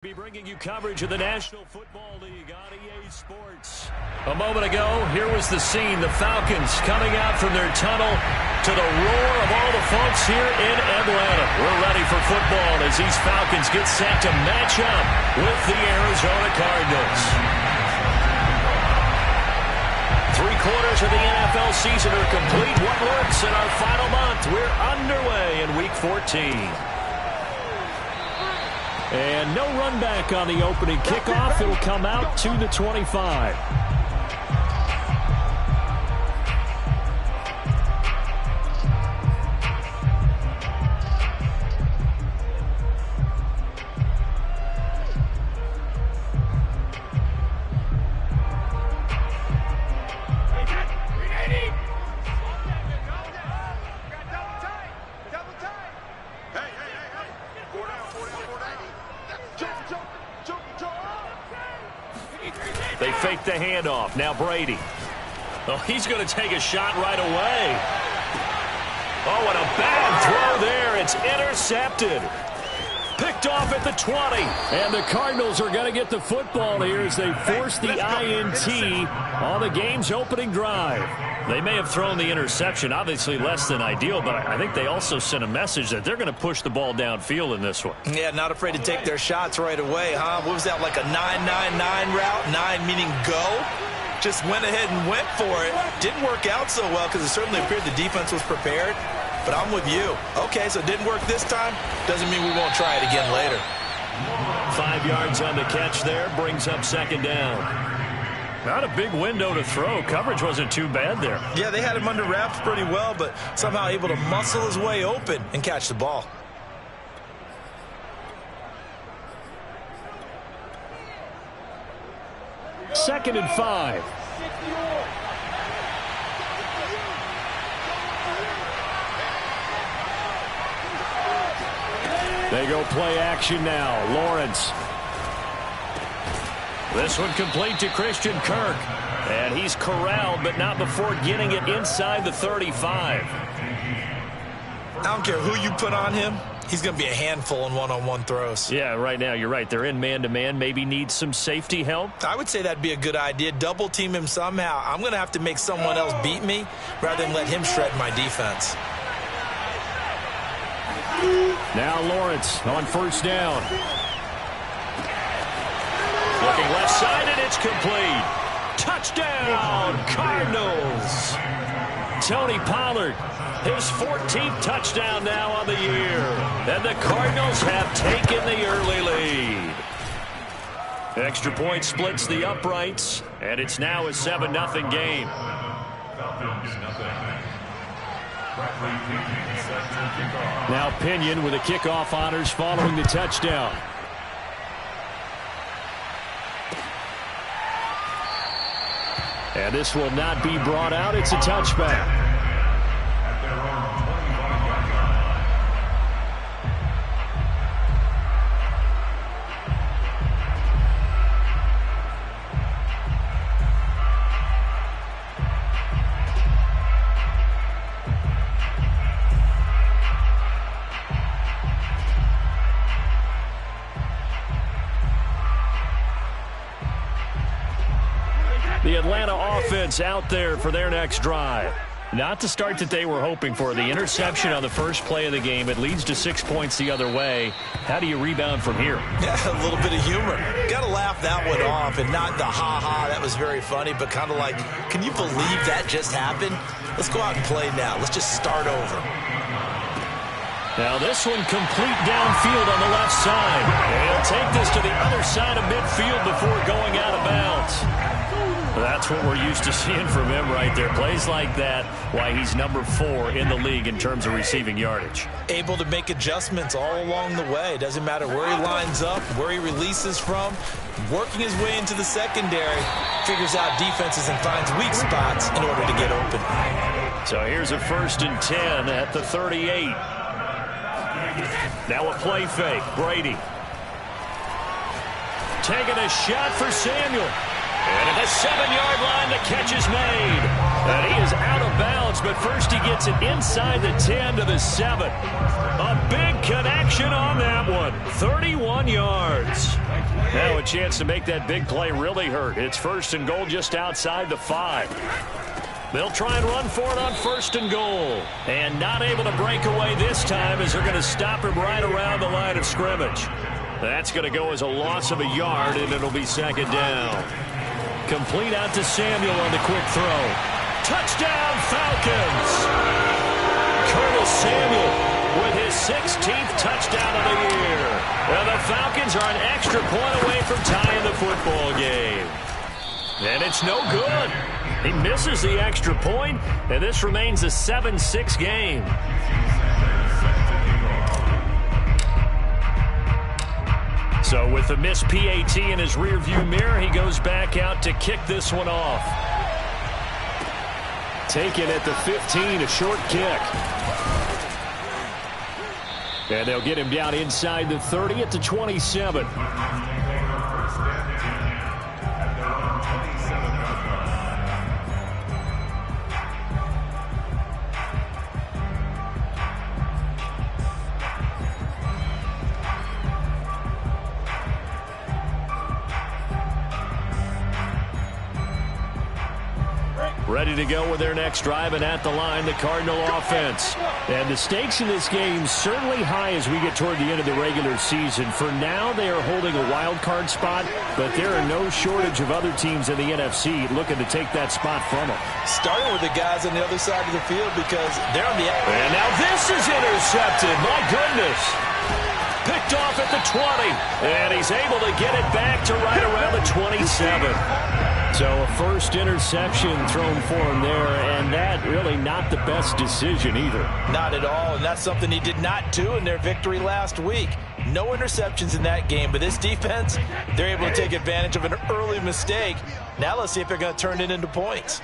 Be bringing you coverage of the National Football League on EA Sports. A moment ago, here was the scene. The Falcons coming out from their tunnel to the roar of all the folks here in Atlanta. We're ready for football as these Falcons get set to match up with the Arizona Cardinals. 3/4 of the NFL season are complete. What works in our final month? We're underway in Week 14. And no run back on the opening kickoff. It'll come out to the 25. They fake the handoff. Now Brady. Oh, he's going to take a shot right away. Oh, and a bad throw there. It's intercepted. Picked off at the 20. And the Cardinals are going to get the football here as they force the INT on the game's opening drive. They may have thrown the interception, obviously less than ideal, but I think they also sent a message that they're going to push the ball downfield in this one. Yeah, not afraid to take their shots right away, huh? What was that, like a 9-9-9 route? 9 meaning go? Just went ahead and went for it. Didn't work out so well because it certainly appeared the defense was prepared. But I'm with you. Okay, so it didn't work this time. Doesn't mean we won't try it again later. 5 yards on the catch there. Brings up second down. Not a big window to throw. Coverage wasn't too bad there. Yeah, they had him under wraps pretty well, but somehow able to muscle his way open and catch the ball. Second and 5. They go play action now. Lawrence. This one complete to Christian Kirk. And he's corralled, but not before getting it inside the 35. I don't care who you put on him. He's going to be a handful in one-on-one throws. Yeah, right now, you're right. They're in man-to-man. Maybe needs some safety help. I would say that'd be a good idea. Double team him somehow. I'm going to have to make someone else beat me rather than let him shred my defense. Now Lawrence on first down. Looking left side, and it's complete. Touchdown, Cardinals. Tony Pollard, his 14th touchdown now on the year. And the Cardinals have taken the early lead. Extra point splits the uprights, and it's now a 7-0 game. Now Pinion with the kickoff honors following the touchdown. And this will not be brought out. It's a touchback. The Atlanta offense out there for their next drive. Not the start that they were hoping for. The interception on the first play of the game. It leads to 6 points the other way. How do you rebound from here? Yeah, a little bit of humor. Got to laugh that one off, and not the ha-ha, that was very funny, but kind of like, can you believe that just happened? Let's go out and play now. Let's just start over. Now this one complete downfield on the left side. And he'll take this to the other side of midfield before going out of bounds. That's what we're used to seeing from him right there. Plays like that, why he's number 4 in the league in terms of receiving yardage. Able to make adjustments all along the way. Doesn't matter where he lines up, where he releases from. Working his way into the secondary. Figures out defenses and finds weak spots in order to get open. So here's a 1st and 10 at the 38. Now a play fake. Brady. Taking a shot for Samuel. And at the 7-yard line, the catch is made. And he is out of bounds, but first he gets it inside the 10 to the 7. A big connection on that one. 31 yards. a chance to make that big play really hurt. It's 1st and goal just outside the 5. They'll try and run for it on 1st and goal. And not able to break away this time as they're going to stop him right around the line of scrimmage. That's going to go as a loss of a yard, and it'll be 2nd down. Complete out to Samuel on the quick throw. Touchdown, Falcons! Colonel Samuel with his 16th touchdown of the year. And the Falcons are an extra point away from tying the football game. And it's no good. He misses the extra point, and this remains a 7-6 game. So with the missed PAT in his rearview mirror, he goes back out to kick this one off. Taken at the 15, a short kick. And they'll get him down inside the 30 at the 27. Ready to go with their next drive, and at the line, the Cardinal offense. And the stakes in this game certainly high as we get toward the end of the regular season. For now, they are holding a wild card spot, but there are no shortage of other teams in the NFC looking to take that spot from them. Starting with the guys on the other side of the field because they're on the... And now this is intercepted. My goodness. Picked off at the 20, and he's able to get it back to right around the 27. So a first interception thrown for him there, and that really not the best decision either. Not at all, and that's something he did not do in their victory last week. No interceptions in that game, but this defense, they're able to take advantage of an early mistake. Now let's see if they're going to turn it into points.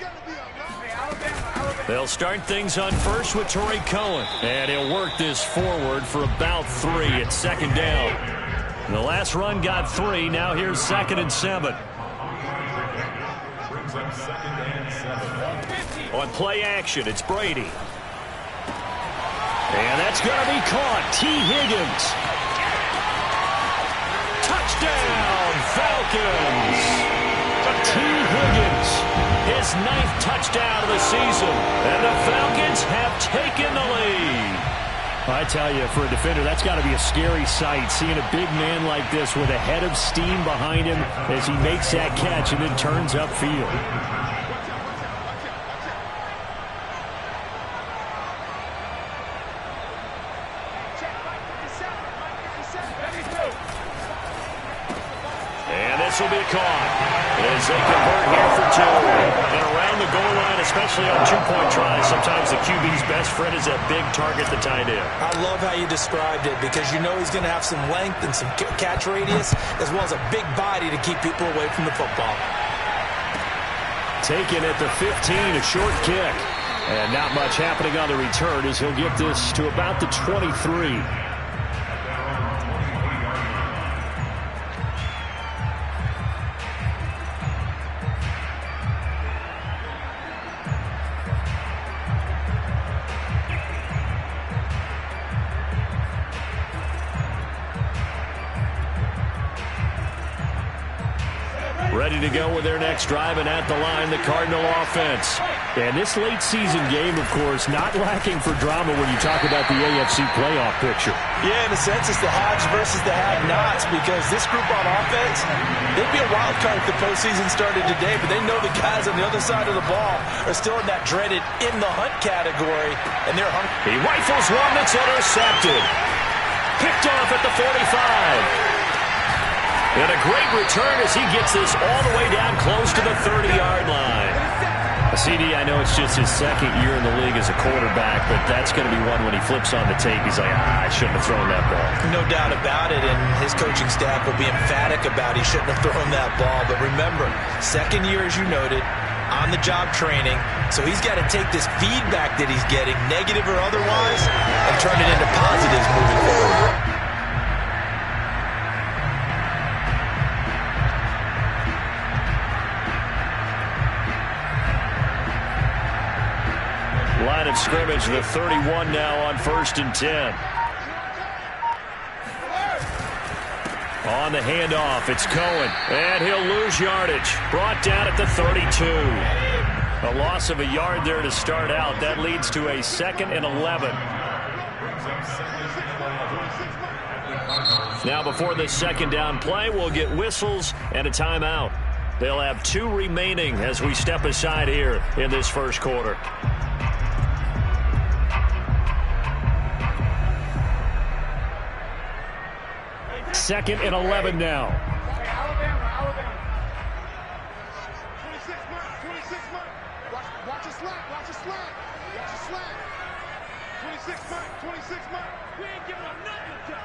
They'll start things on first with Torrey Cohen, and he'll work this forward for about 3 at 2nd down. The last run got 3, now here's 2nd and 7. On play action, it's Brady. And that's going to be caught. T. Higgins. Touchdown, Falcons. T. Higgins, his 9th touchdown of the season. And the Falcons have taken the lead. I tell you, for a defender, that's got to be a scary sight, seeing a big man like this with a head of steam behind him as he makes that catch and then turns upfield. And this will be caught as they convert here for 2. And around the goal line, especially on 2-point tries, sometimes the QB's best friend is that big target, the tight end. I love how you described it because you know he's going to have some length and some catch radius as well as a big body to keep people away from the football. Taken at the 15, a short kick. And not much happening on the return as he'll get this to about the 23. Ready to go with their next drive, and at the line, the Cardinal offense. And this late season game, of course, not lacking for drama when you talk about the AFC playoff picture. Yeah, in a sense, it's the haves versus the have-nots because this group on offense, they'd be a wild card if the postseason started today, but they know the guys on the other side of the ball are still in that dreaded in-the-hunt category, and they're hungry. He rifles one that's intercepted. Picked off at the 45. And a great return as he gets this all the way down close to the 30-yard line. CD, I know it's just his 2nd year in the league as a quarterback, but that's going to be one when he flips on the tape. He's like, I shouldn't have thrown that ball. No doubt about it, and his coaching staff will be emphatic about he shouldn't have thrown that ball. But remember, 2nd year, as you noted, on-the-job training, so he's got to take this feedback that he's getting, negative or otherwise, and turn it into positives moving forward. Line of scrimmage, the 31 now on 1st and 10. On the handoff, it's Cohen. And he'll lose yardage. Brought down at the 32. A loss of a yard there to start out. That leads to a 2nd and 11. Now before this second down play, we'll get whistles and a timeout. They'll have 2 remaining as we step aside here in this first quarter. Second and 11 now. Alabama. 26 months. Watch a slant. Watch a slant. 26 months. We ain't giving up nothing, John.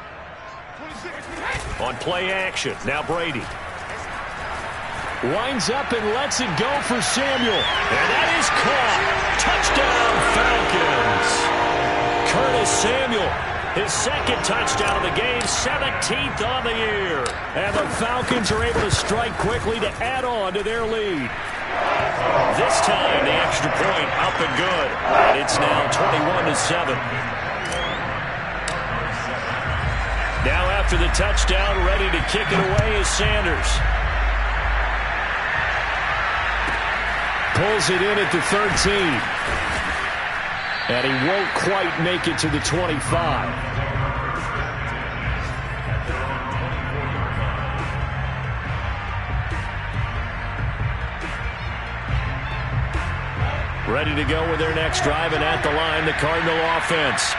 26. On play action, now Brady. Winds up and lets it go for Samuel. And that is caught. Touchdown, Falcons. Curtis Samuel, his 2nd touchdown of the game, 17th on the year. And the Falcons are able to strike quickly to add on to their lead. This time, the extra point up and good. And it's now 21-7. Now after the touchdown, ready to kick it away is Sanders. Pulls it in at the 13. And he won't quite make it to the 25. Ready to go with their next drive, and at the line, the Cardinal offense.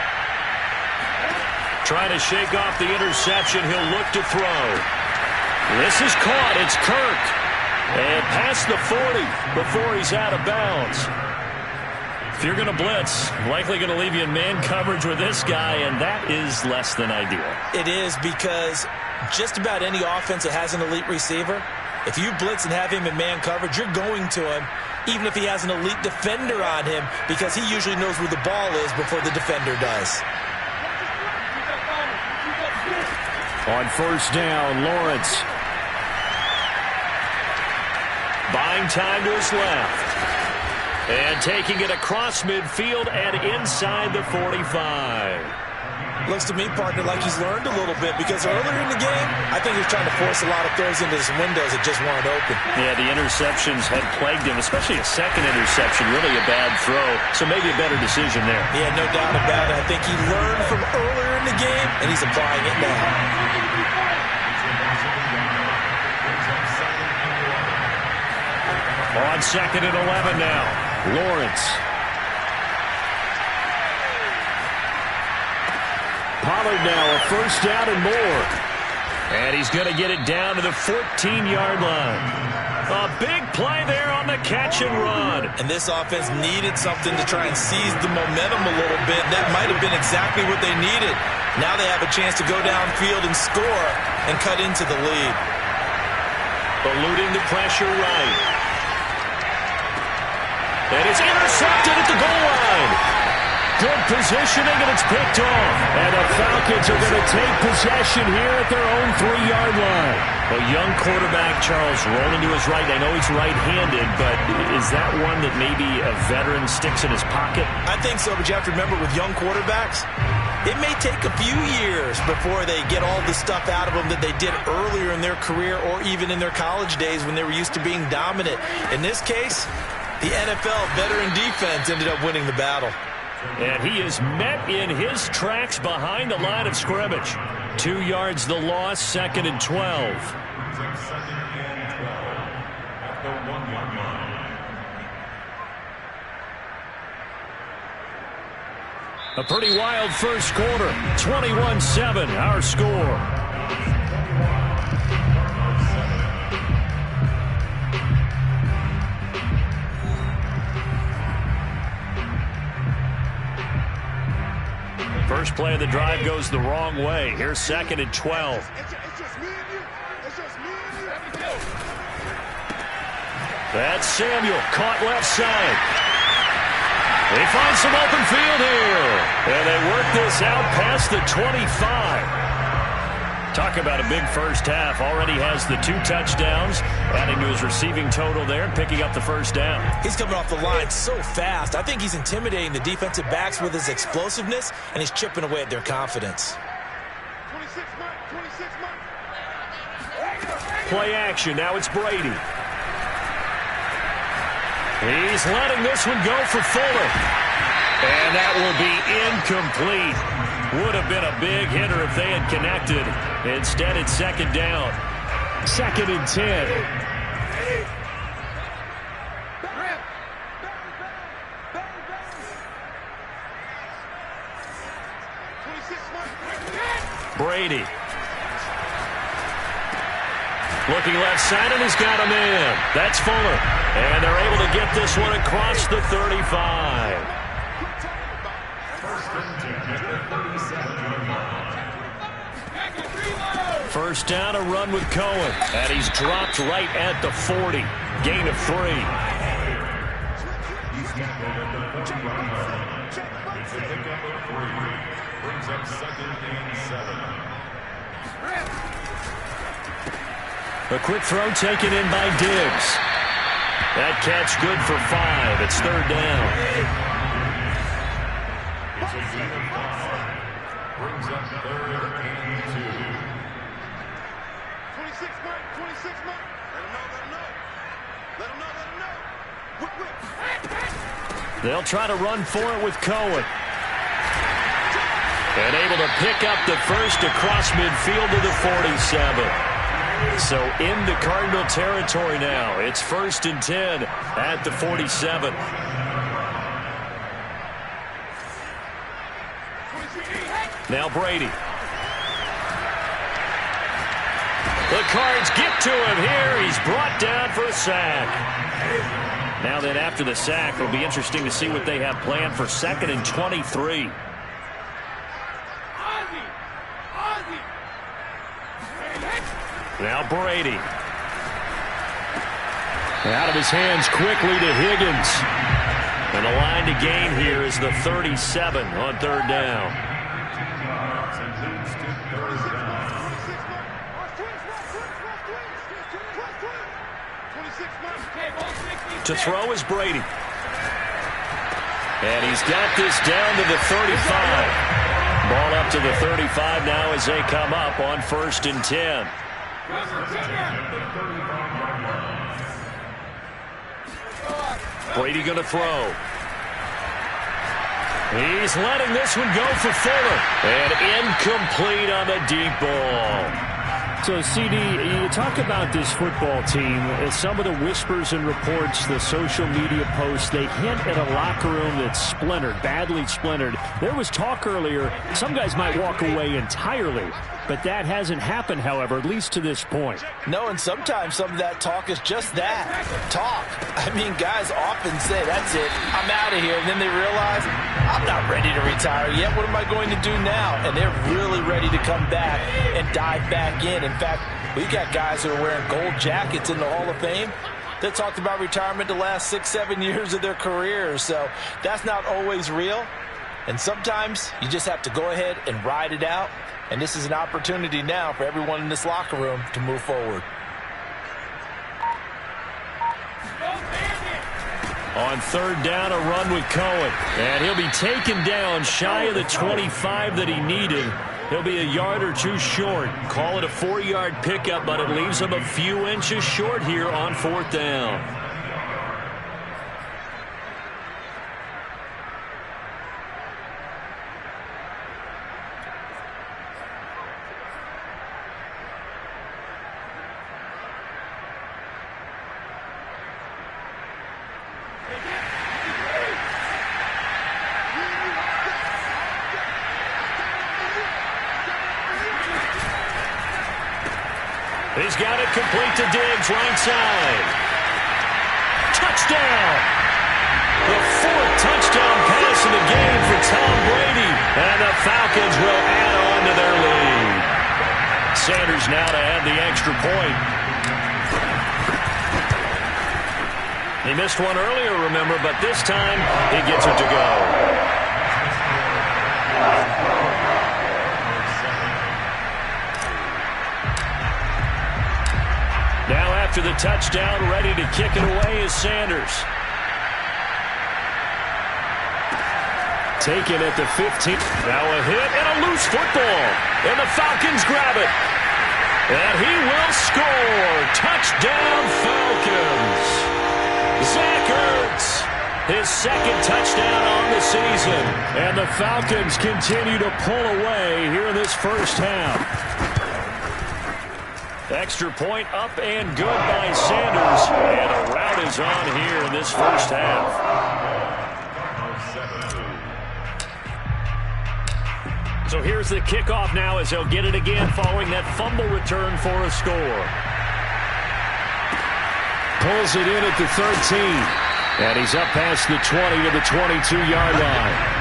Trying to shake off the interception. He'll look to throw. This is caught. It's Kirk. And past the 40 before he's out of bounds. If you're going to blitz, likely going to leave you in man coverage with this guy, and that is less than ideal. It is, because just about any offense that has an elite receiver, if you blitz and have him in man coverage, you're going to him, even if he has an elite defender on him, because he usually knows where the ball is before the defender does. On first down, Lawrence. Buying time to his left. And taking it across midfield and inside the 45. Looks to me, partner, like he's learned a little bit, because earlier in the game, I think he was trying to force a lot of throws into some windows that just weren't open. Yeah, the interceptions had plagued him, especially a second interception, really a bad throw. So maybe a better decision there. Yeah, no doubt about it. I think he learned from earlier in the game, and he's applying it now. On 2nd and 11 now, Lawrence. Pollard now a first down and more. And he's going to get it down to the 14-yard line. A big play there on the catch and run. And this offense needed something to try and seize the momentum a little bit. That might have been exactly what they needed. Now they have a chance to go downfield and score and cut into the lead. Eluding the pressure right. And it's intercepted at the goal line. Good positioning, and it's picked off. And the Falcons are going to take possession here at their own 3-yard line. A young quarterback, Charles, rolling to his right. I know he's right-handed, but is that one that maybe a veteran sticks in his pocket? I think so, but you have to remember, with young quarterbacks, it may take a few years before they get all the stuff out of them that they did earlier in their career or even in their college days when they were used to being dominant. In this case, the NFL veteran defense ended up winning the battle. And he is met in his tracks behind the line of scrimmage. 2 yards the loss, 2nd and 12. A pretty wild first quarter. 21-7, our score. First play of the drive goes the wrong way. Here's 2nd and 12. That's Samuel, caught left side. They find some open field here. And they work this out past the 25. Talk about a big first half. Already has the 2 touchdowns, adding to his receiving total there and picking up the first down. He's coming off the line so fast. I think he's intimidating the defensive backs with his explosiveness, and he's chipping away at their confidence. 26 months. Play action. Now it's Brady. He's letting this one go for Fuller. And that will be incomplete. Would have been a big hitter if they had connected. Instead, it's second down. 2nd and 10. Brady. Looking left side, and he's got a man. That's Fuller. And they're able to get this one across the 35. First down, a run with Cohen. And he's dropped right at the 40. Gain of 3. Brings up 2nd and 7. A quick throw taken in by Diggs. That catch good for 5. It's 3rd down. It's a gain of 5. Brings up 3rd and 2. 26 mark, 26 mark. Let him know. They'll try to run for it with Cohen. And able to pick up the first across midfield to the 47. So into Cardinal territory now. It's 1st and 10 at the 47. Now Brady. The Cards get to him here. He's brought down for a sack. Now then, after the sack, it'll be interesting to see what they have planned for 2nd and 23. Now Brady. Out of his hands quickly to Higgins. And the line to gain here is the 37 on 3rd down. To throw is Brady. And he's got this down to the 35. Ball up to the 35 now as they come up on 1st and 10. Brady going to throw. He's letting this one go for Fuller. And incomplete on the deep ball. So, CD, you talk about this football team, some of the whispers and reports, the social media posts, they hint at a locker room that's splintered, badly splintered. There was talk earlier, some guys might walk away entirely, but that hasn't happened, however, at least to this point. No, and sometimes some of that talk is just that, talk. I mean, guys often say, that's it, I'm out of here, and then they realize, I'm not ready to retire yet. What am I going to do now? And they're really ready to come back and dive back in. In fact, we've got guys who are wearing gold jackets in the Hall of Fame that talked about retirement the last 6-7 years of their careers. So that's not always real. And sometimes you just have to go ahead and ride it out. And this is an opportunity now for everyone in this locker room to move forward. On 3rd down, a run with Cohen. And he'll be taken down shy of the 25 that he needed. He'll be a yard or two short. Call it a 4-yard pickup, but it leaves him a few inches short here on 4th down. He's got it complete to Diggs, right side. Touchdown! The 4th touchdown pass of the game for Tom Brady. And the Falcons will add on to their lead. Sanders now to add the extra point. He missed one earlier, remember, but this time he gets it to go. Now after the touchdown, ready to kick it away is Sanders. Taken at the 15. Now a hit and a loose football. And the Falcons grab it. And he will score. Touchdown, Falcons. Zach Ertz, his second touchdown on the season. And the Falcons continue to pull away here in this first half. Extra point up and good by Sanders. And a rout is on here in this first half. So here's the kickoff now as they'll get it again following that fumble return for a score. Pulls it in at the 13. And he's up past the 20 to the 22-yard line.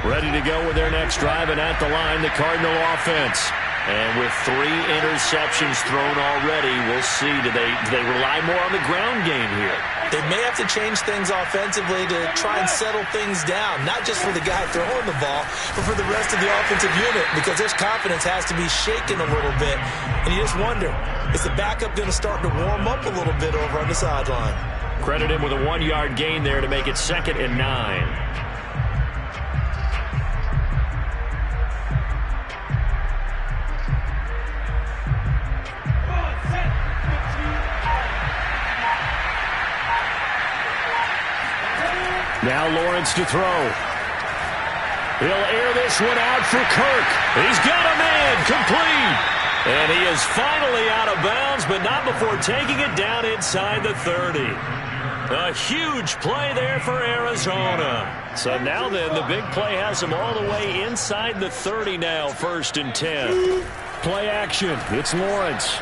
Ready to go with their next drive, and at the line, the Cardinal offense. And with 3 interceptions thrown already, we'll see. Do they rely more on the ground game here? They may have to change things offensively to try and settle things down, not just for the guy throwing the ball, but for the rest of the offensive unit, because their confidence has to be shaken a little bit. And you just wonder, is the backup going to start to warm up a little bit over on the sideline? Credit him with a 1-yard gain there to make it 2nd and 9. Now Lawrence to throw. He'll air this one out for Kirk. He's got a man complete. And he is finally out of bounds, but not before taking it down inside the 30. A huge play there for Arizona. So now then, the big play has him all the way inside the 30 now, 1st and 10. Play action. It's Lawrence.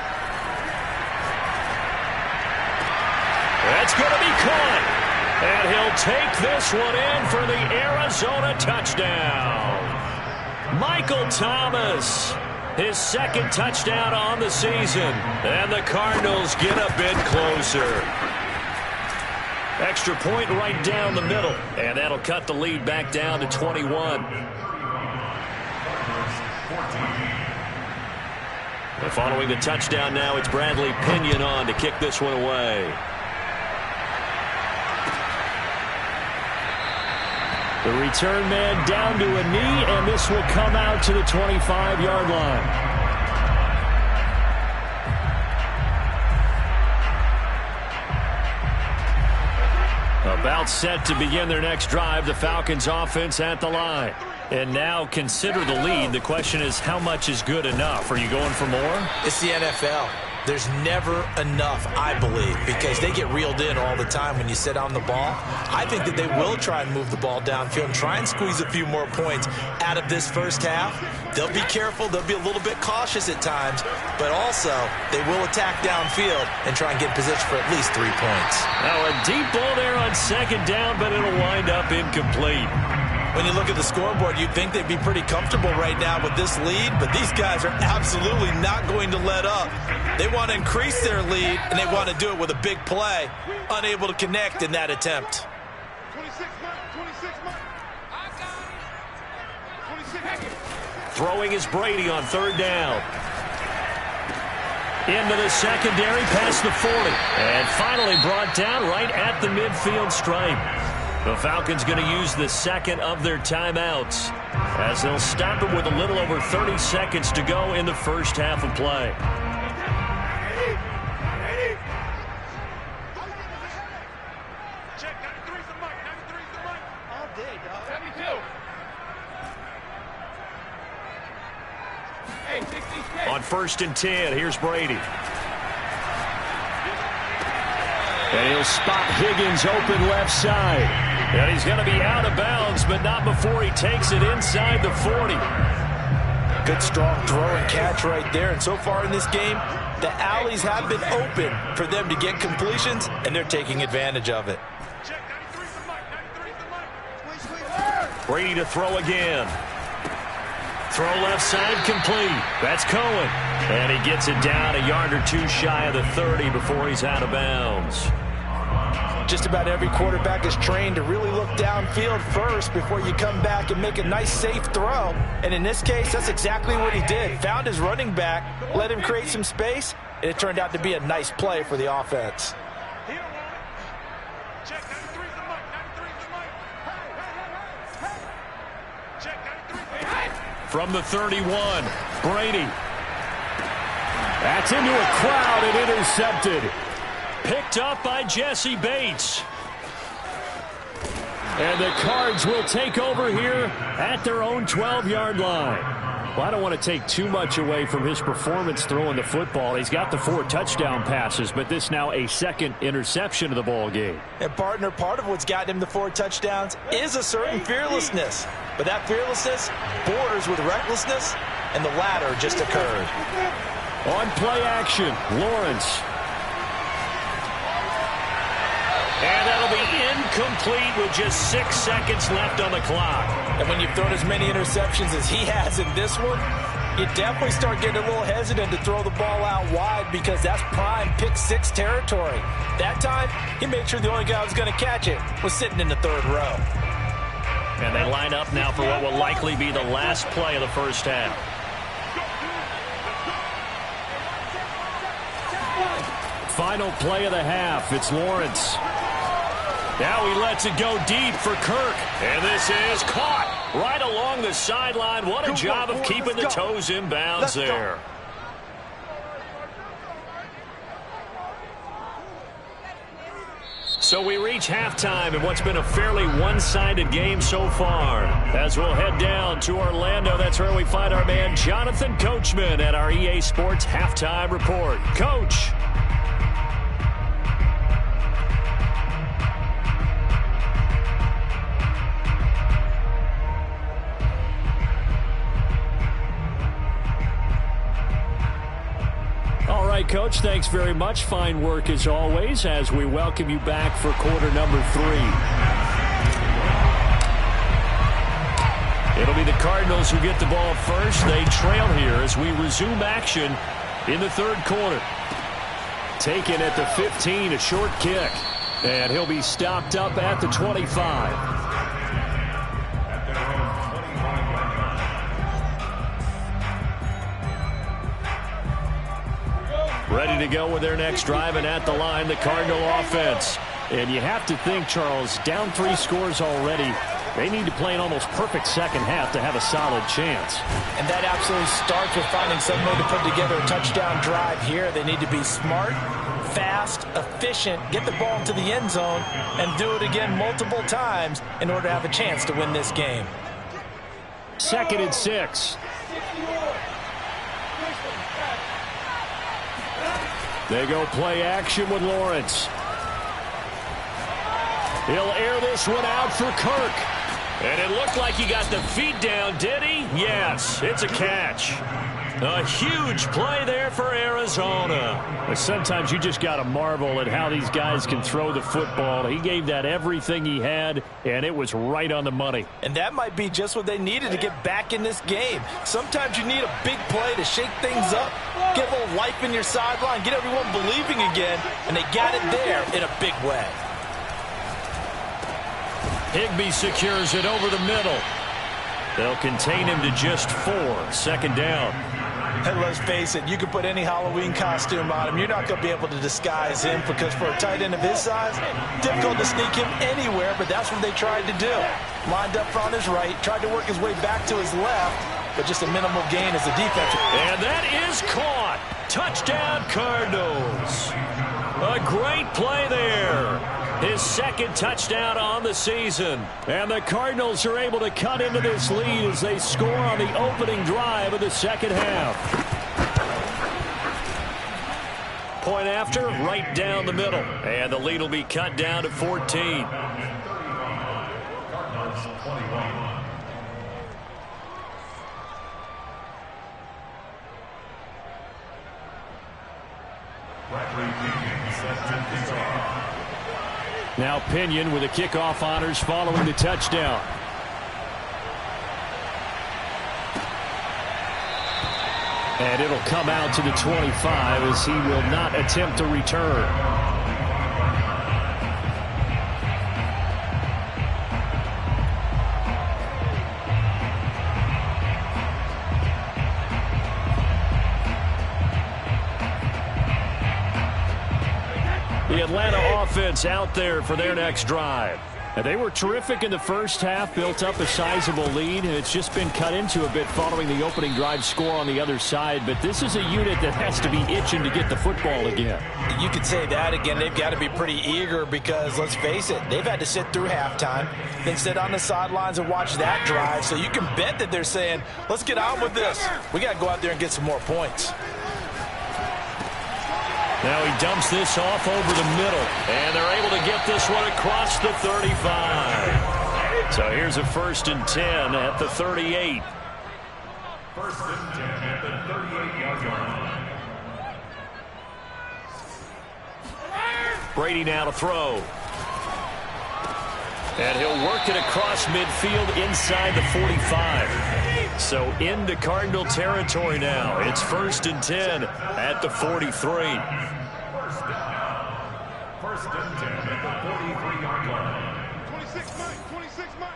That's going to be caught. And he'll take this one in for the Arizona touchdown. Michael Thomas, his 2nd touchdown on the season. And the Cardinals get a bit closer. Extra point right down the middle. And that'll cut the lead back down to 21. And following the touchdown now, it's Bradley Pinion on to kick this one away. The return man down to a knee, and this will come out to the 25-yard line. About set to begin their next drive, the Falcons offense at the line. And now consider the lead. The question is, how much is good enough? Are you going for more? It's the NFL. There's never enough, I believe, because they get reeled in all the time when you sit on the ball. I think that they will try and move the ball downfield and try and squeeze a few more points out of this first half. They'll be careful. They'll be a little bit cautious at times, but also they will attack downfield and try and get in position for at least 3 points. Now a deep ball there on 2nd down, but it'll wind up incomplete. When you look at the scoreboard, you'd think they'd be pretty comfortable right now with this lead, but these guys are absolutely not going to let up. They want to increase their lead, and they want to do it with a big play. Unable to connect in that attempt. 26 mark. I got it. 26. Throwing is Brady on 3rd down. Into the secondary, past the 40. And finally brought down right at the midfield stripe. The Falcons going to use the 2nd of their timeouts as they'll stop it with a little over 30 seconds to go in the first half of play. Check, 93's the mic. 93's the mic. All day, dog. 72. Hey, 66. On 1st and 10, here's Brady. And he'll spot Higgins open left side. And he's going to be out of bounds, but not before he takes it inside the 40. Good strong throw and catch right there. And so far in this game, the alleys have been open for them to get completions, and they're taking advantage of it. Check, 93's the mic. 93's the mic. Brady to throw again. Throw left side complete. That's Cohen. And he gets it down a yard or two shy of the 30 before he's out of bounds. Just about every quarterback is trained to really look downfield first before you come back and make a nice, safe throw. And in this case, that's exactly what he did. Found his running back, let him create some space, and it turned out to be a nice play for the offense. He don't want it. Check 93's the mic. 93's the mic. Hey. Check 93. From the 31, Brady. That's into a crowd and intercepted. Picked up by Jesse Bates. And the Cards will take over here at their own 12-yard line. Well, I don't want to take too much away from his performance throwing the football. He's got the 4 touchdown passes, but this now a second interception of the ball game. And, partner, part of what's gotten him the 4 touchdowns is a certain fearlessness. But that fearlessness borders with recklessness, and the latter just occurred. On play action, Lawrence. And that'll be incomplete with just 6 seconds left on the clock. And when you've thrown as many interceptions as he has in this one, you definitely start getting a little hesitant to throw the ball out wide because that's prime pick 6 territory. That time, he made sure the only guy who was going to catch it was sitting in the 3rd row. And they line up now for what will likely be the last play of the first half. Final play of the half. It's Lawrence. Now he lets it go deep for Kirk. And this is caught right along the sideline. What a job of keeping the toes in bounds there. So we reach halftime in what's been a fairly one-sided game so far. As we'll head down to Orlando, that's where we find our man Jonathan Coachman at our EA Sports Halftime Report. Coach. All right, Coach, thanks very much. Fine work as always as we welcome you back for quarter number 3. It'll be the Cardinals who get the ball first. They trail here as we resume action in the 3rd quarter. Taken at the 15, a short kick. And he'll be stopped up at the 25. Ready to go with their next drive, and at the line, the Cardinal offense. And you have to think, Charles, down 3 scores already. They need to play an almost perfect second half to have a solid chance. And that absolutely starts with finding some way to put together a touchdown drive here. They need to be smart, fast, efficient, get the ball to the end zone, and do it again multiple times in order to have a chance to win this game. 2nd and 6. They go play action with Lawrence. He'll air this one out for Kirk. And it looked like he got the feet down, did he? Yes, it's a catch. A huge play there for Arizona. Sometimes you just got to marvel at how these guys can throw the football. He gave that everything he had, and it was right on the money. And that might be just what they needed to get back in this game. Sometimes you need a big play to shake things up, get a little life in your sideline, get everyone believing again, and they got it there in a big way. Higbee secures it over the middle. They'll contain him to just 4. 2nd down. And let's face it, you can put any Halloween costume on him. You're not going to be able to disguise him because for a tight end of his size, difficult to sneak him anywhere, but that's what they tried to do. Lined up on his right, tried to work his way back to his left, but just a minimal gain as the defense. And that is caught. Touchdown, Cardinals. A great play there. His 2nd touchdown on the season. And the Cardinals are able to cut into this lead as they score on the opening drive of the 2nd half. Point after, right down the middle. And the lead will be cut down to 14. Now Pinion with the kickoff honors following the touchdown. And it'll come out to the 25 as he will not attempt to return. The Atlanta offense out there for their next drive. And they were terrific in the first half, built up a sizable lead, and it's just been cut into a bit following the opening drive score on the other side. But this is a unit that has to be itching to get the football again. You could say that again. They've got to be pretty eager because, let's face it, they've had to sit through halftime, then sit on the sidelines and watch that drive. So you can bet that they're saying, let's get on with this. We got to go out there and get some more points. Now he dumps this off over the middle, and they're able to get this one across the 35. So here's a 1st and 10 at the 38. 1st and 10 at the 38-yard line. Brady now to throw. And he'll work it across midfield inside the 45. So into Cardinal territory now. It's 1st and 10 at the 43. 1st and 10 at the 43-yard line. 26 Mike, 26 Mike.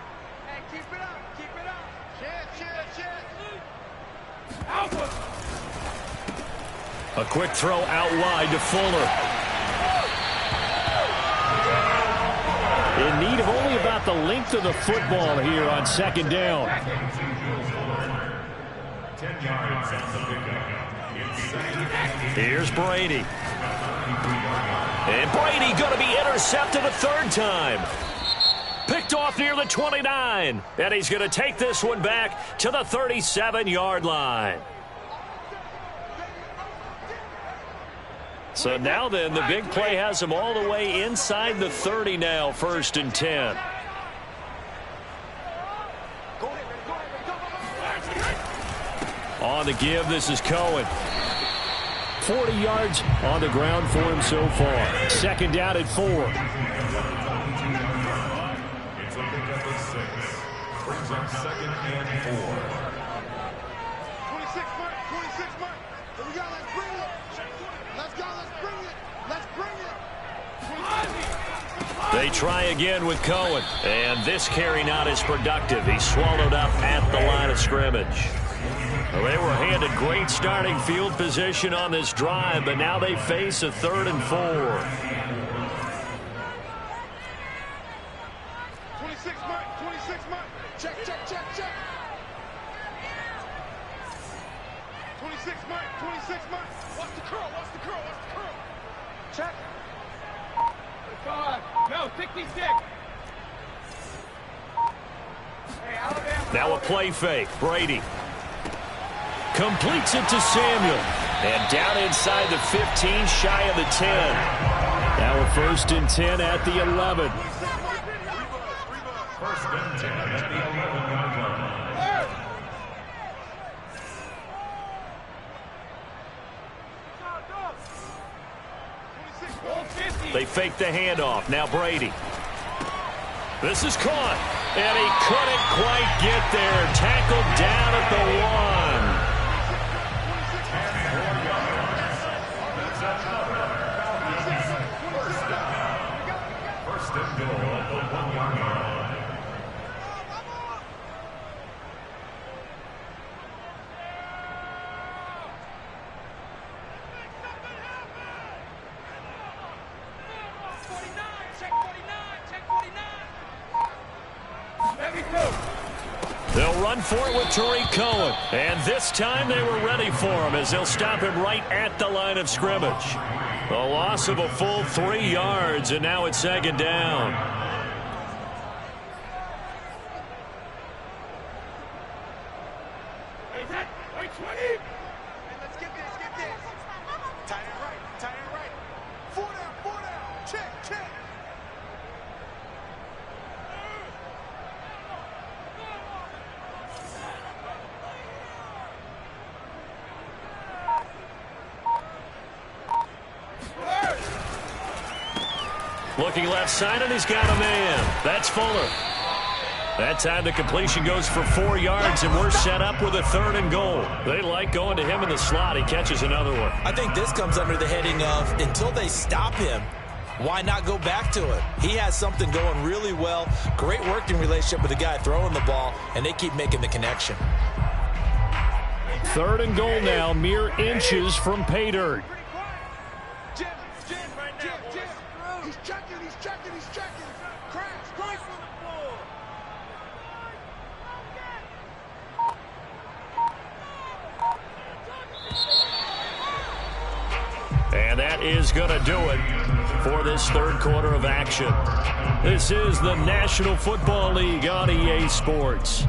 Hey, keep it up, keep it up. Shit. A quick throw out wide to Fuller. In need of only about the length of the football here on 2nd down. 10 yards on the pickup. Here's Brady. And Brady going to be intercepted a 3rd time. Picked off near the 29. And he's going to take this one back to the 37-yard line. So now then, the big play has him all the way inside the 30 now, 1st and 10. On the give, this is Cohen. 40 yards on the ground for him so far. 2nd down at 4. It's a pickup of 6. Brings up 2nd and 4. 26 Mike, 26 Mike. Here we go, let's bring it. Let's go, let's bring it. Let's bring it. They try again with Cohen. And this carry not as productive. He's swallowed up at the line of scrimmage. Well, they were handed great starting field position on this drive, but now they face a 3rd and 4. 26 Mike, 26 Mike. Check, check, check, check. 26 Mike, 26 Mike. Watch the curl, watch the curl, watch the curl. Check. 5. No, 66. Hey, Alabama. Now a play fake. Brady completes it to Samuel. And down inside the 15, shy of the 10. Now a 1st and 10 at the 11. 1st and 10 at the 11-yard line. They fake the handoff. Now Brady. This is caught. And he couldn't quite get there. Tackled down at the 1. First and goal at the 1-yard line. They'll run for it with Tariq Cohen. And this time they were ready for him as they'll stop him right at the line of scrimmage. A loss of a full 3 yards, and now it's 2nd down. Let's get this, get this. Tight end right, tight end right. 4 down, 4 down. Check, check. Looking left side, and he's got a man. That's Fuller. That time the completion goes for 4 yards, and we're set up with a 3rd and goal. They like going to him in the slot. He catches another one. I think this comes under the heading of, until they stop him, why not go back to it? He has something going really well. Great working relationship with the guy throwing the ball, and they keep making the connection. 3rd and goal now, mere inches from pay dirt. He's checking. Crash on the floor. And that is going to do it for this third quarter of action. This is the National Football League on EA Sports.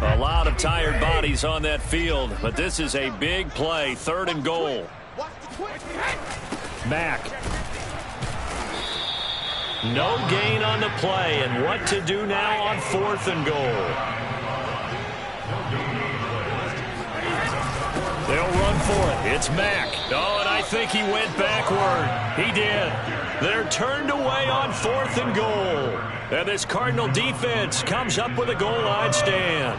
A lot of tired bodies on that field, but this is a big play, 3rd and goal. Mack. No gain on the play, and what to do now on 4th and goal. They'll run for it. It's Mack. Oh, and I think he went backward. He did. They're turned away on 4th and goal. And this Cardinal defense comes up with a goal line stand.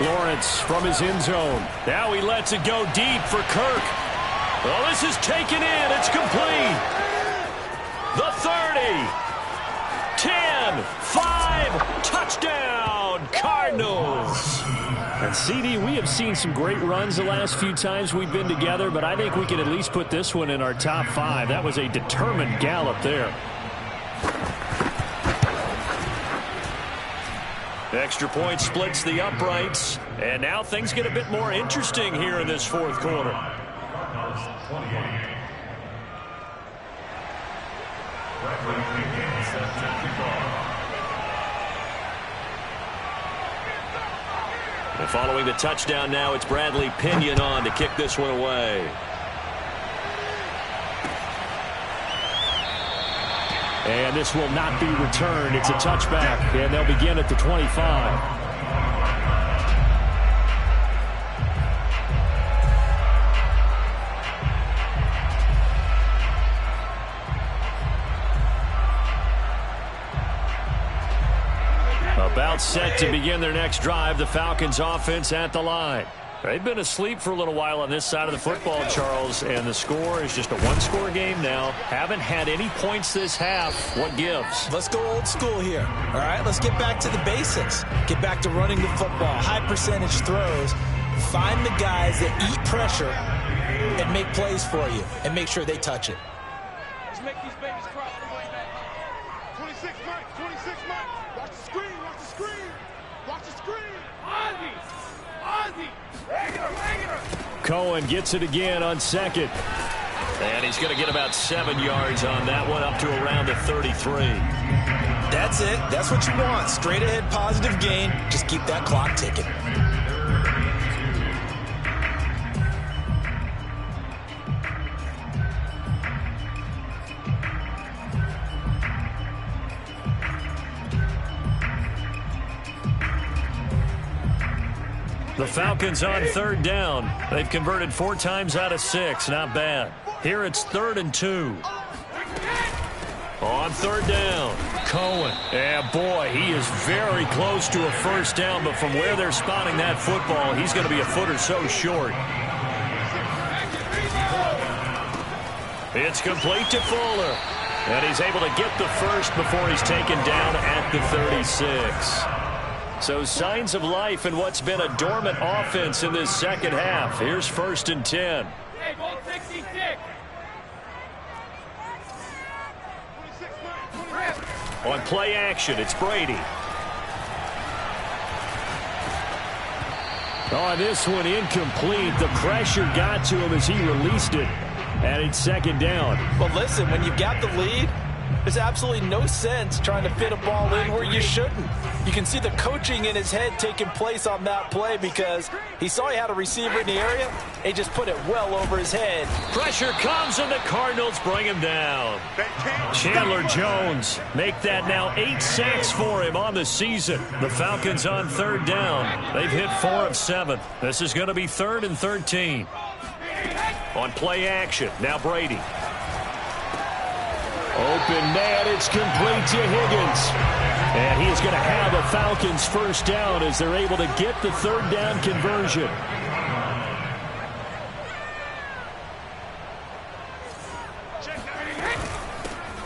Lawrence from his end zone. Now he lets it go deep for Kirk. Well, this is taken in. It's complete. The 30. 10. 5. Touchdown, Cardinals. And CD, we have seen some great runs the last few times we've been together, but I think we can at least put this one in our top 5. That was a determined gallop there. Extra point splits the uprights, and now things get a bit more interesting here in this 4th quarter. And following the touchdown now, it's Bradley Pinion on to kick this one away. And this will not be returned. It's a touchback, and they'll begin at the 25. About set to begin their next drive, the Falcons offense at the line. They've been asleep for a little while on this side of the football, Charles, and the score is just a one-score game now. Haven't had any points this half. What gives? Let's go old school here. All right, let's get back to the basics. Get back to running the football, high percentage throws. Find the guys that eat pressure and make plays for you and make sure they touch it. Let's make these babies cry on the way back. 26 Mike. Watch the screen. Watch the screen. Ozzy. Cohen gets it again on 2nd. And he's going to get about 7 yards on that one, up to around the 33. That's it. That's what you want. Straight ahead positive gain. Just keep that clock ticking. The Falcons on 3rd down. They've converted 4 times out of 6. Not bad. Here it's 3rd and 2. On 3rd down, Cohen. Yeah, boy, he is very close to a first down, but from where they're spotting that football, he's going to be a foot or so short. It's complete to Fuller. And he's able to get the first before he's taken down at the 36. So signs of life in what's been a dormant offense in this second half. Here's 1st and 10. Hey, ball 66. On play action, it's Brady. Oh, this one incomplete. The pressure got to him as he released it. And it's 2nd down. But listen, when you've got the lead, there's absolutely no sense trying to fit a ball in where you shouldn't. You can see the coaching in his head taking place on that play because he saw he had a receiver in the area. He just put it well over his head. Pressure comes, and the Cardinals bring him down. Chandler Jones make that now 8 sacks for him on the season. The Falcons on 3rd down. They've hit 4 of 7. This is going to be 3rd and 13. On play action, now Brady. Open man, it's complete to Higgins. And he is going to have a Falcons first down as they're able to get the 3rd down conversion.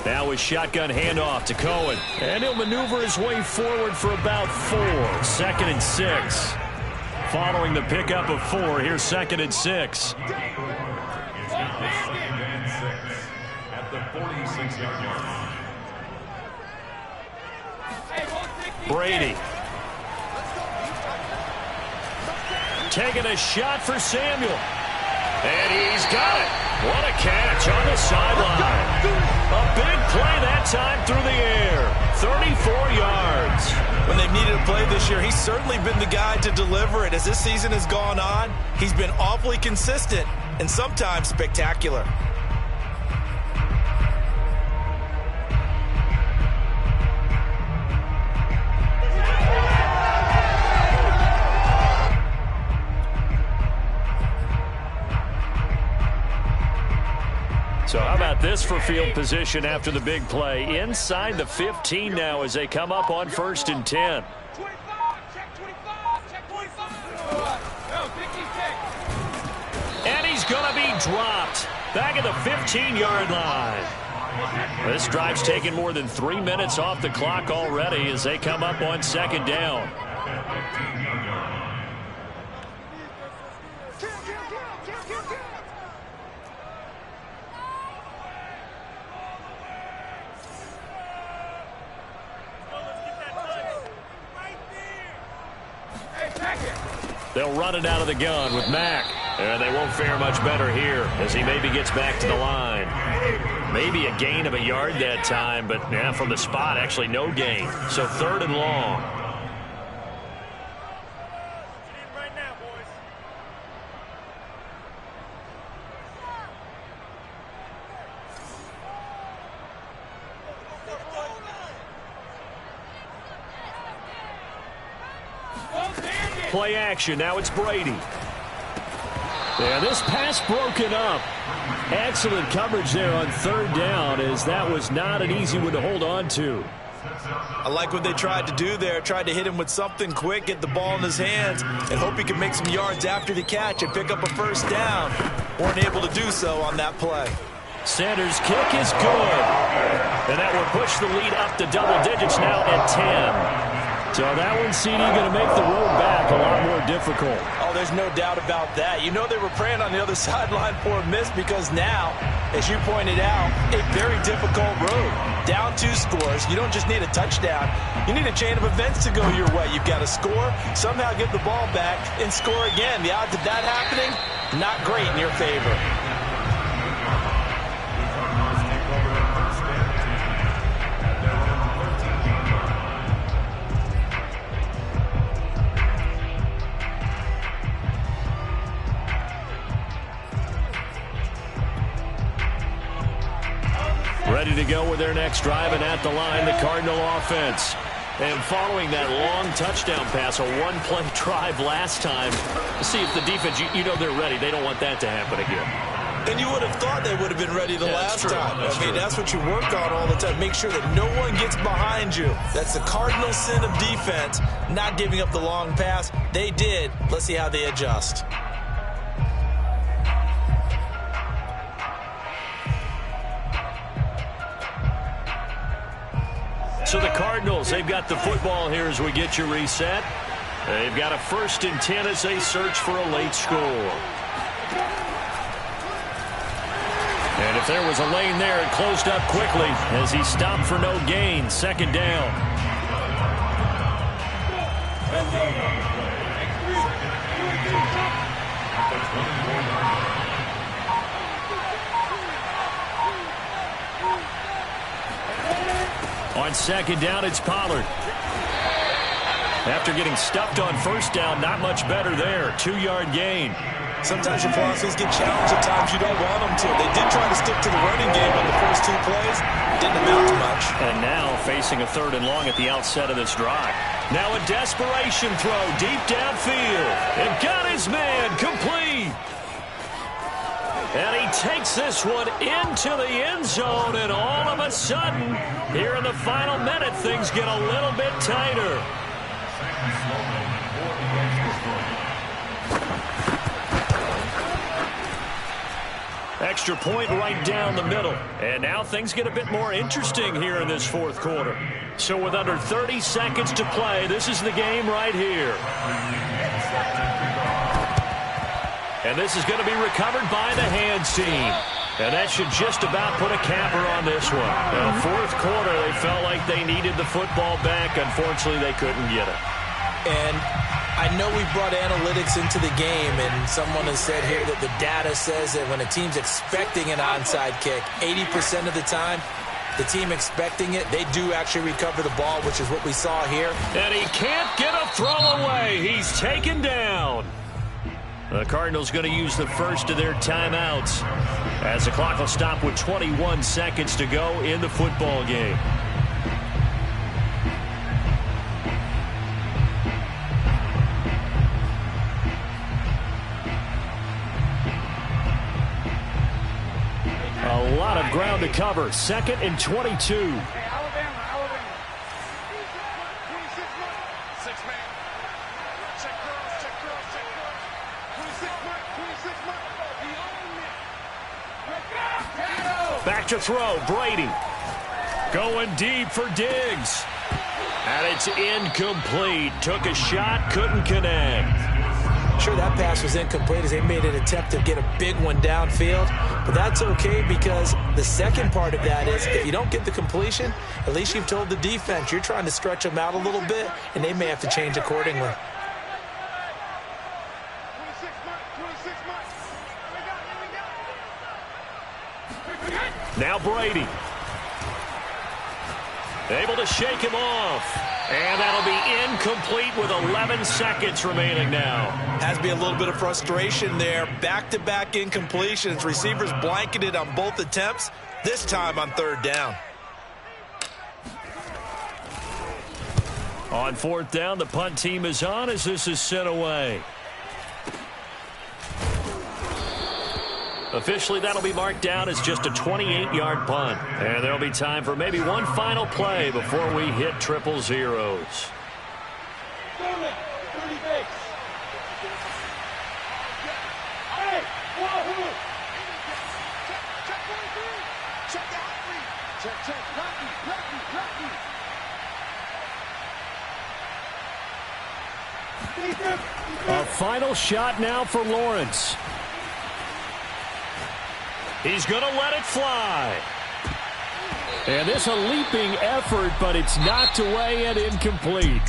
Now a shotgun handoff to Cohen. And he'll maneuver his way forward for about 4. 2nd and 6. following the pickup of 4. Here's 2nd and 6. At the 46-yard line. Brady. Taking a shot for Samuel. And he's got it. What a catch on the sideline. A big play that time through the air. 34 yards. When they've needed a play this year, he's certainly been the guy to deliver it. As this season has gone on, he's been awfully consistent and sometimes spectacular. So how about this for field position after the big play? Inside the 15 now as they come up on 1st and 10. And he's going to be dropped back at the 15-yard line. This drive's taken more than 3 minutes off the clock already as they come up on 2nd down. They'll run it out of the gun with Mack. And they won't fare much better here as he maybe gets back to the line. Maybe a gain of a yard that time, but yeah, from the spot, actually no gain. So 3rd and long. Play action. Now it's Brady. Yeah, this pass broken up. Excellent coverage there on 3rd down, as that was not an easy one to hold on to. I like what they tried to do there. Tried to hit him with something quick, get the ball in his hands, and hope he can make some yards after the catch and pick up a 1st down. Weren't able to do so on that play. Sanders' kick is good. And that will push the lead up to double digits now at 10. So that one, CD, going to make the road back a lot more difficult. Oh, there's no doubt about that. You know they were praying on the other sideline for a miss because now, as you pointed out, a very difficult road. Down 2 scores. You don't just need a touchdown. You need a chain of events to go your way. You've got to score, somehow get the ball back, and score again. The odds of that happening, not great in your favor. Ready to go with their next drive, and at the line, the Cardinal offense. And following that long touchdown pass, a one-play drive last time, see if the defense, you know they're ready. They don't want that to happen again. And you would have thought they would have been ready the last time. I mean, that's what you work on all the time. Make sure that no one gets behind you. That's the cardinal sin of defense, not giving up the long pass. They did. Let's see how they adjust. So the Cardinals, they've got the football here as we get you reset. They've got a 1st and 10 as they search for a late score. And if there was a lane there, it closed up quickly as he stopped for no gain. 2nd down. On 2nd down, it's Pollard. After getting stuffed on 1st down, not much better there. 2-yard gain. Sometimes your philosophies get challenged at times you don't want them to. They did try to stick to the running game on the first 2 plays. Didn't amount to much. And now facing a 3rd and long at the outset of this drive. Now a desperation throw deep downfield. And got his man complete. And he takes this one into the end zone, and all of a sudden, here in the final minute, things get a little bit tighter. Extra point right down the middle. And now things get a bit more interesting here in this 4th quarter. So with under 30 seconds to play, this is the game right here. And this is going to be recovered by the hands team. And that should just about put a capper on this one. Now, fourth quarter, they felt like they needed the football back. Unfortunately, they couldn't get it. And I know we brought analytics into the game, and someone has said here that the data says that when a team's expecting an onside kick, 80% of the time, the team expecting it, they do actually recover the ball, which is what we saw here. And he can't get a throw away. He's taken down. The Cardinals going to use the first of their timeouts as the clock will stop with 21 seconds to go in the football game. A lot of ground to cover. 2nd and 22. Back to throw, Brady. Going deep for Diggs. And it's incomplete. Took a shot, couldn't connect. Sure, that pass was incomplete as they made an attempt to get a big one downfield. But that's okay because the second part of that is if you don't get the completion, at least you've told the defense you're trying to stretch them out a little bit, and they may have to change accordingly. Now Brady. Able to shake him off. And that'll be incomplete with 11 seconds remaining now. Has to be a little bit of frustration there. Back-to-back incompletions. Receivers blanketed on both attempts, this time on 3rd down. On 4th down, the punt team is on as this is sent away. Officially, that'll be marked down as just a 28-yard punt. And there'll be time for maybe one final play before we hit triple zeros. A final shot now for Lawrence. He's going to let it fly. And this a leaping effort, but it's knocked away and incomplete.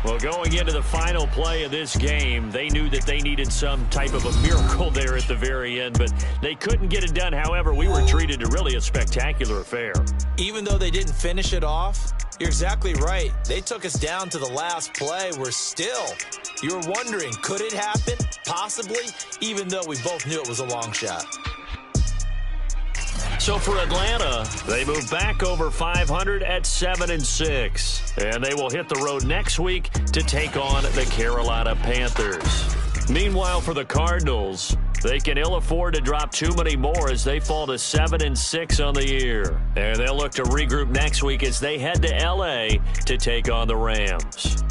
Well, going into the final play of this game, they knew that they needed some type of a miracle there at the very end, but they couldn't get it done. However, we were treated to really a spectacular affair. Even though they didn't finish it off, you're exactly right. They took us down to the last play. You're wondering, could it happen? Possibly, even though we both knew it was a long shot. So for Atlanta, they move back over 500 at 7-6. And they will hit the road next week to take on the Carolina Panthers. Meanwhile, for the Cardinals, they can ill afford to drop too many more as they fall to 7-6 on the year. And they'll look to regroup next week as they head to L.A. to take on the Rams.